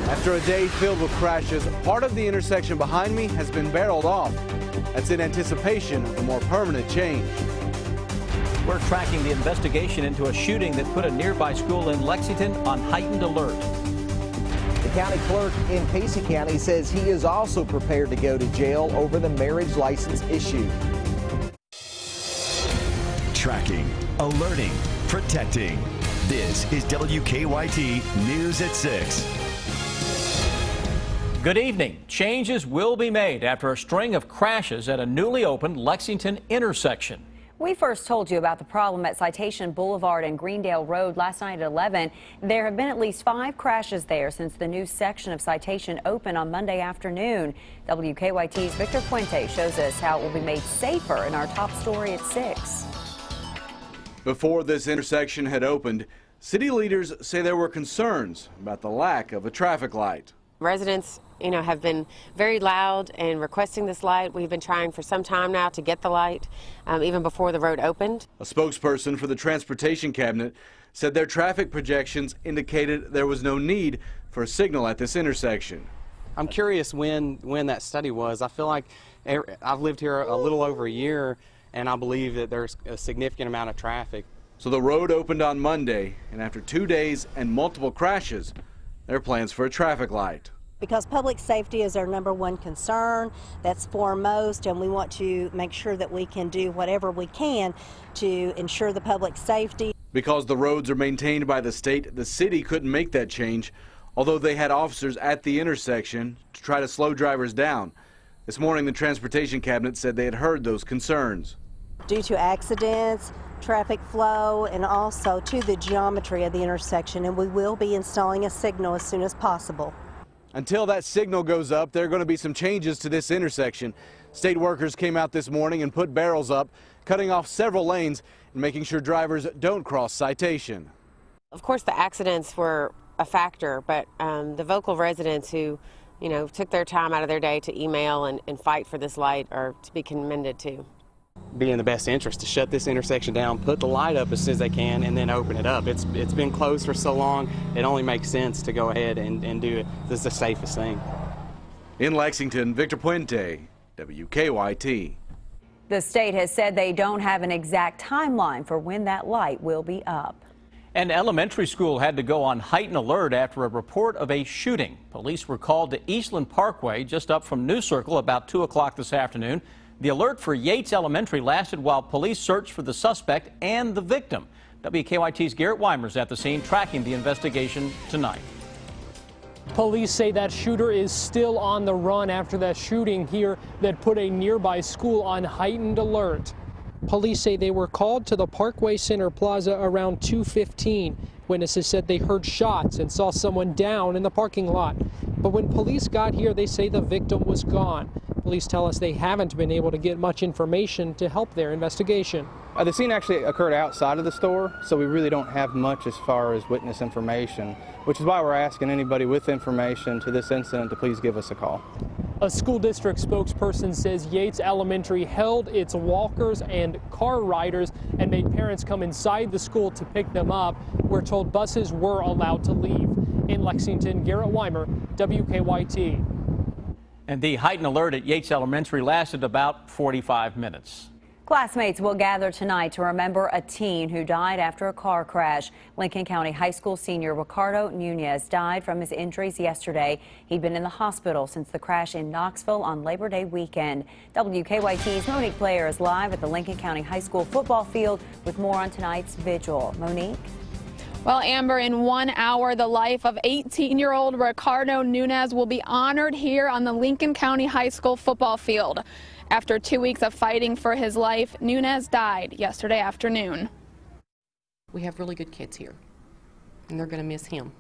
After a day filled with crashes, part of the intersection behind me has been barreled off. That's in anticipation of a more permanent change. We're tracking the investigation into a shooting that put a nearby school in Lexington on heightened alert. The county clerk in Casey County says he is also prepared to go to jail over the marriage license issue. Tracking, alerting, protecting. This is WKYT News at 6. Good evening. Changes will be made after a string of crashes at a newly opened Lexington intersection. We first told you about the problem at Citation Boulevard and Greendale Road last night at 11. There have been at least 5 crashes there since the new section of Citation opened on Monday afternoon. WKYT's Victor Puente shows us how it will be made safer in our top story at 6. Before this intersection had opened, city leaders say there were concerns about the lack of a traffic light. Residents, have been very loud in requesting this light. We've been trying for some time now to get the light, even before the road opened. A spokesperson for the Transportation Cabinet said their traffic projections indicated there was no need for a signal at this intersection. I'm curious when that study was. I feel like I've lived here a little over a year, and I believe that there's a significant amount of traffic. So the road opened on Monday, and after 2 days and multiple crashes, there are plans for a traffic light. Because public safety is our #1 concern, that's foremost, and we want to make sure that we can do whatever we can to ensure the public safety. Because the roads are maintained by the state, the city couldn't make that change, although they had officers at the intersection to try to slow drivers down. This morning, the Transportation Cabinet said they had heard those concerns. Due to accidents, traffic flow, and also to the geometry of the intersection, and we will be installing a signal as soon as possible. Until that signal goes up, there are going to be some changes to this intersection. State workers came out this morning and put barrels up, cutting off several lanes and making sure drivers don't cross Citation. Of course, the accidents were a factor, but the vocal residents who, took their time out of their day to email and fight for this light are to be commended too. Be in the best interest to shut this intersection down, put the light up as soon as they can, and then open it up. It's been closed for so long, it only makes sense to go ahead and do it. This is the safest thing. In Lexington, Victor Puente, WKYT. The state has said they don't have an exact timeline for when that light will be up. An elementary school had to go on heightened alert after a report of a shooting. Police were called to Eastland Parkway, just up from New Circle, about 2 o'clock this afternoon. The alert for Yates Elementary lasted while police searched for the suspect and the victim. WKYT's Garrett Weimer's at the scene tracking the investigation tonight. Police say that shooter is still on the run after that shooting here that put a nearby school on heightened alert. Police say they were called to the Parkway Center Plaza around 2:15. Witnesses said they heard shots and saw someone down in the parking lot. But when police got here, they say the victim was gone. Police tell us they haven't been able to get much information to help their investigation. The scene actually occurred outside of the store, so we really don't have much as far as witness information, which is why we're asking anybody with information to this incident to please give us a call. A school district spokesperson says Yates Elementary held its walkers and car riders and made parents come inside the school to pick them up. We're told buses were allowed to leave. In Lexington, Garrett Weimer, WKYT. And the heightened alert at Yates Elementary lasted about 45 minutes. Classmates will gather tonight to remember a teen who died after a car crash. Lincoln County High School senior Ricardo Nunez died from his injuries yesterday. He'd been in the hospital since the crash in Knoxville on Labor Day weekend. WKYT's Monique Blair is live at the Lincoln County High School football field with more on tonight's vigil. Monique? Well, Amber, in 1 hour, the life of 18-year-old Ricardo Nunez will be honored here on the Lincoln County High School football field. After 2 weeks of fighting for his life, Nunez died yesterday afternoon. We have really good kids here, and they're going to miss him.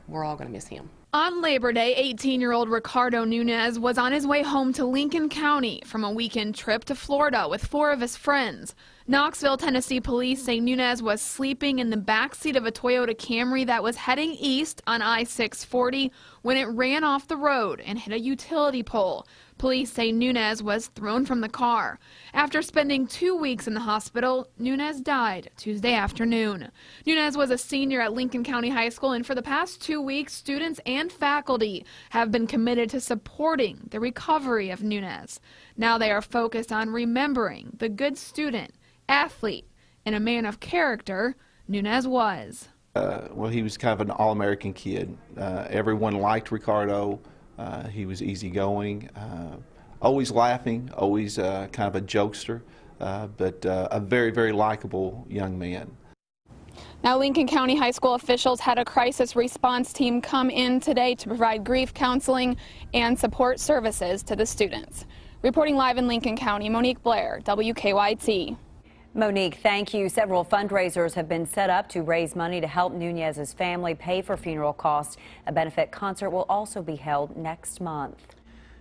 We're all going to miss him. On Labor Day, 18-year-old Ricardo Nunez was on his way home to Lincoln County from a weekend trip to Florida with 4 of his friends. Knoxville, Tennessee police say Nunez was sleeping in the backseat of a Toyota Camry that was heading east on I-640 when it ran off the road and hit a utility pole. Police say Nunez was thrown from the car. After spending 2 weeks in the hospital, Nunez died Tuesday afternoon. Nunez was a senior at Lincoln County High School, and for the past 2 weeks, students and and faculty have been committed to supporting the recovery of Nunez. Now they are focused on remembering the good student, athlete, and a man of character Nunez was. Well, he was kind of an all-American kid. Everyone liked Ricardo. He was easygoing, always laughing, always kind of a jokester, but a very, very likable young man. Now, Lincoln County High School officials had a crisis response team come in today to provide grief counseling and support services to the students. Reporting live in Lincoln County, Monique Blair, WKYT. Monique, thank you. Several fundraisers have been set up to raise money to help Nunez's family pay for funeral costs. A benefit concert will also be held next month.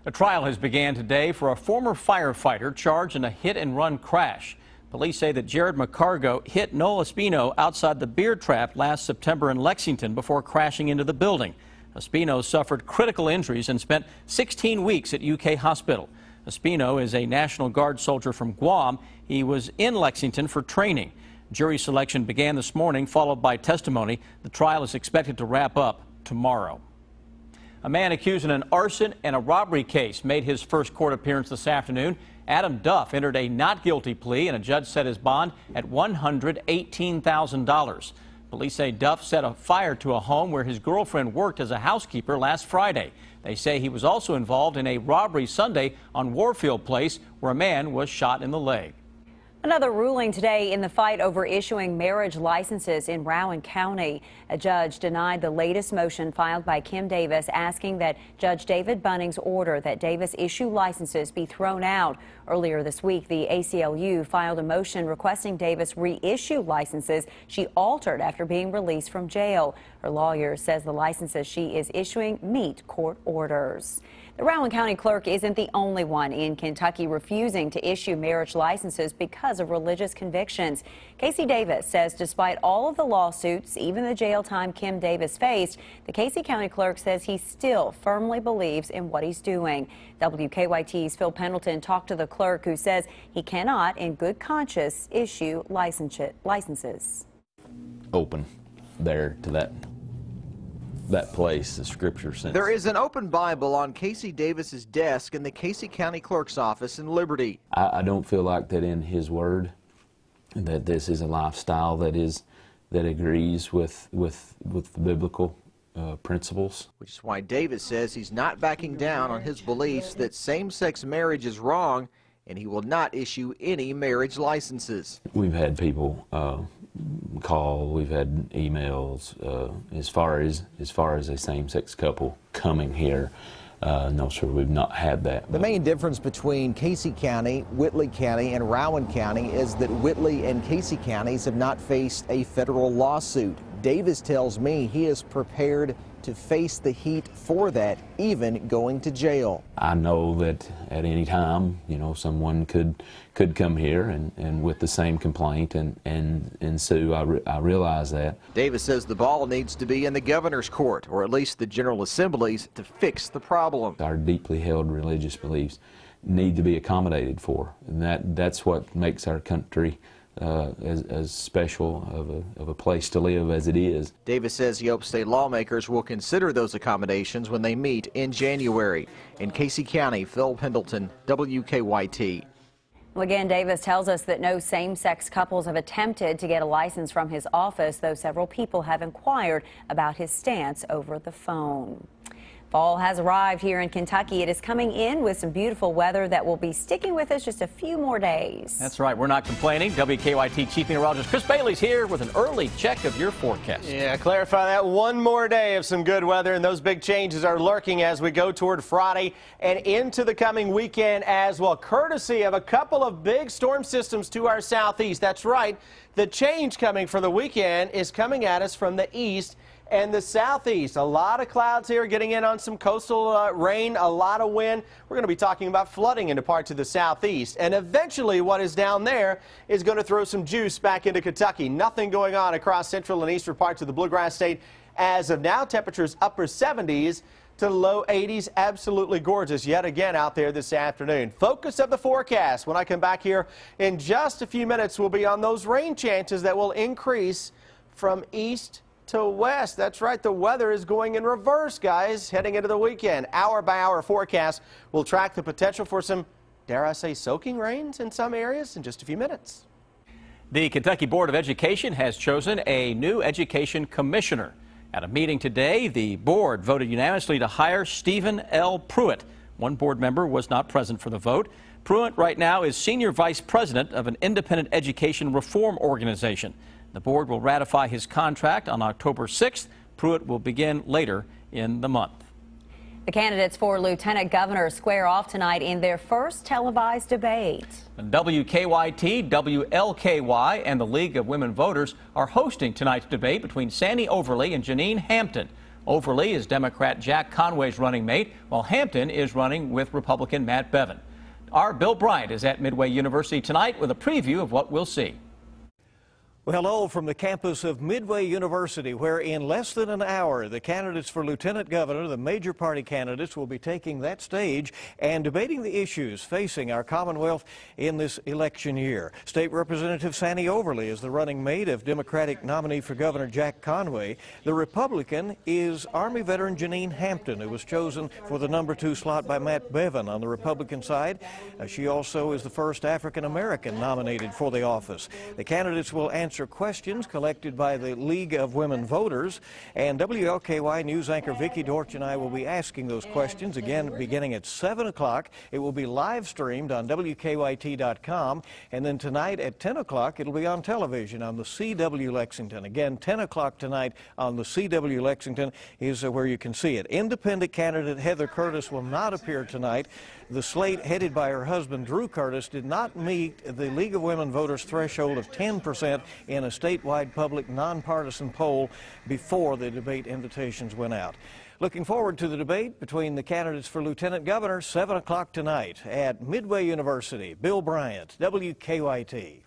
A trial has begun today for a former firefighter charged in a hit-and-run crash. Police say that Jared McCargo hit Noel Espino outside the beer trap last September in Lexington before crashing into the building. Espino suffered critical injuries and spent 16 weeks at UK Hospital. Espino is a National Guard soldier from Guam. He was in Lexington for training. Jury selection began this morning, followed by testimony. The trial is expected to wrap up tomorrow. A man accused in an arson and a robbery case made his first court appearance this afternoon. Adam Duff entered a not guilty plea, and a judge set his bond at $118,000. Police say Duff set a fire to a home where his girlfriend worked as a housekeeper last Friday. They say he was also involved in a robbery Sunday on Warfield Place, where a man was shot in the leg. Another ruling today in the fight over issuing marriage licenses in Rowan County. A judge denied the latest motion filed by Kim Davis asking that Judge David Bunning's order that Davis issue licenses be thrown out. Earlier this week, the ACLU filed a motion requesting Davis reissue licenses she altered after being released from jail. Her lawyer says the licenses she is issuing meet court orders. The Rowan County Clerk isn't the only one in Kentucky refusing to issue marriage licenses because of religious convictions. Casey Davis says despite all of the lawsuits, even the jail time Kim Davis faced, the Casey County Clerk says he still firmly believes in what he's doing. WKYT's Phil Pendleton talked to the clerk, who says he cannot, in good conscience, issue licenses. Open there to that place, the scripture says. There is an open Bible on Casey Davis's desk in the Casey County Clerk's office in Liberty. I don't feel like that in his word that this is a lifestyle that agrees with the biblical principles. Which is why Davis says he's not backing down on his beliefs that same-sex marriage is wrong, and he will not issue any marriage licenses. We've had people call, we've had emails as far as a same-sex couple coming here. No, sir, we've not had that. The main difference between Casey County, Whitley County, and Rowan County is that Whitley and Casey counties have not faced a federal lawsuit. Davis tells me he is prepared to face the heat for that, even going to jail. I know that at any time, you know, someone could come here and with the same complaint and sue. I realize that. Davis says the ball needs to be in the governor's court, or at least the General Assembly's, to fix the problem. Our deeply held religious beliefs need to be accommodated for, and that's what makes our country as special of a place to live as it is. Davis says he hopes state lawmakers will consider those accommodations when they meet in January. In Casey County, Phil Pendleton, WKYT. Well, again, Davis tells us that no same-sex couples have attempted to get a license from his office, though several people have inquired about his stance over the phone. Fall has arrived here in Kentucky. It is coming in with some beautiful weather that will be sticking with us just a few more days. That's right. We're not complaining. WKYT Chief Meteorologist Chris Bailey's here with an early check of your forecast. Yeah, clarify that. One more day of some good weather, and those big changes are lurking as we go toward Friday and into the coming weekend as well, courtesy of a couple of big storm systems to our southeast. That's right. The change coming for the weekend is coming at us from the east and the southeast. A lot of clouds here getting in on some coastal rain, a lot of wind. We're going to be talking about flooding into parts of the southeast. And eventually what is down there is going to throw some juice back into Kentucky. Nothing going on across central and eastern parts of the Bluegrass State as of now. Temperatures upper 70s to low 80s. Absolutely gorgeous yet again out there this afternoon. Focus of the forecast when I come back here in just a few minutes will be on those rain chances that will increase from east to west. That's right, the weather is going in reverse, guys, heading into the weekend. Hour by hour forecast will track the potential for some, dare I say, soaking rains in some areas in just a few minutes. The Kentucky Board of Education has chosen a new education commissioner. At a meeting today, the board voted unanimously to hire Stephen L. Pruitt. One board member was not present for the vote. Pruitt right now is senior vice president of an independent education reform organization. The board will ratify his contract on October 6th. Pruitt will begin later in the month. The candidates for lieutenant governor square off tonight in their first televised debate. WKYT, WLKY, and the League of Women Voters are hosting tonight's debate between Sandy Overly and Janine Hampton. Overly is Democrat Jack Conway's running mate, while Hampton is running with Republican Matt Bevin. Our Bill Bryant is at Midway University tonight with a preview of what we'll see. Well, hello from the campus of Midway University, where in less than an hour, the candidates for lieutenant governor, the major party candidates, will be taking that stage and debating the issues facing our Commonwealth in this election year. State Representative Sandy Overly is the running mate of Democratic nominee for governor Jack Conway. The Republican is Army veteran Janine Hampton, who was chosen for the number 2 slot by Matt Bevin on the Republican side. She also is the first African-American nominated for the office. The candidates will answer questions collected by the League of Women Voters, and WLKY News anchor Vicki Dorch and I will be asking those questions again beginning at 7 o'clock. It will be live streamed on WKYT.com, and then tonight at 10 o'clock it'll be on television on the CW Lexington. Again, 10 o'clock tonight on the CW Lexington is where you can see it. Independent candidate Heather Curtis will not appear tonight. The slate headed by her husband Drew Curtis did not meet the League of Women Voters threshold of 10% in a statewide public nonpartisan poll before the debate invitations went out. Looking forward to the debate between the candidates for lieutenant governor, 7 o'clock tonight at Midway University. Bill Bryant, WKYT.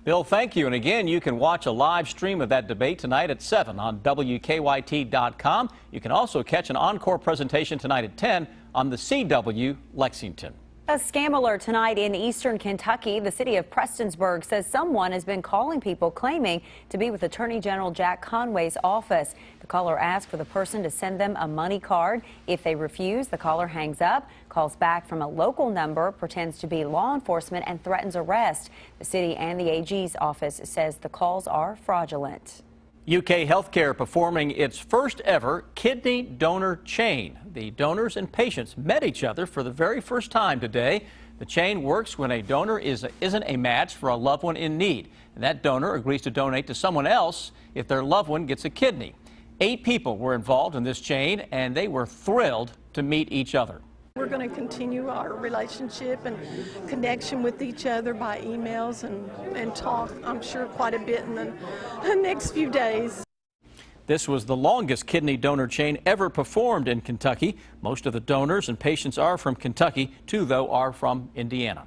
Bill, thank you. And again, you can watch a live stream of that debate tonight at 7 on WKYT.com. You can also catch an encore presentation tonight at 10 on the CW Lexington. A scam alert tonight in eastern Kentucky. The city of Prestonsburg says someone has been calling people claiming to be with Attorney General Jack Conway's office. The caller asks for the person to send them a money card. If they refuse, the caller hangs up, calls back from a local number, pretends to be law enforcement, and threatens arrest. The city and the AG's office says the calls are fraudulent. UK Healthcare performing its first ever kidney donor chain. The donors and patients met each other for the very first time today. The chain works when a donor isn't a match for a loved one in need. And that donor agrees to donate to someone else if their loved one gets a kidney. 8 people were involved in this chain, and they were thrilled to meet each other. We're going to continue our relationship and connection with each other by emails and talk, I'm sure, quite a bit in the next few days. This was the longest kidney donor chain ever performed in Kentucky. Most of the donors and patients are from Kentucky. 2, though, are from Indiana.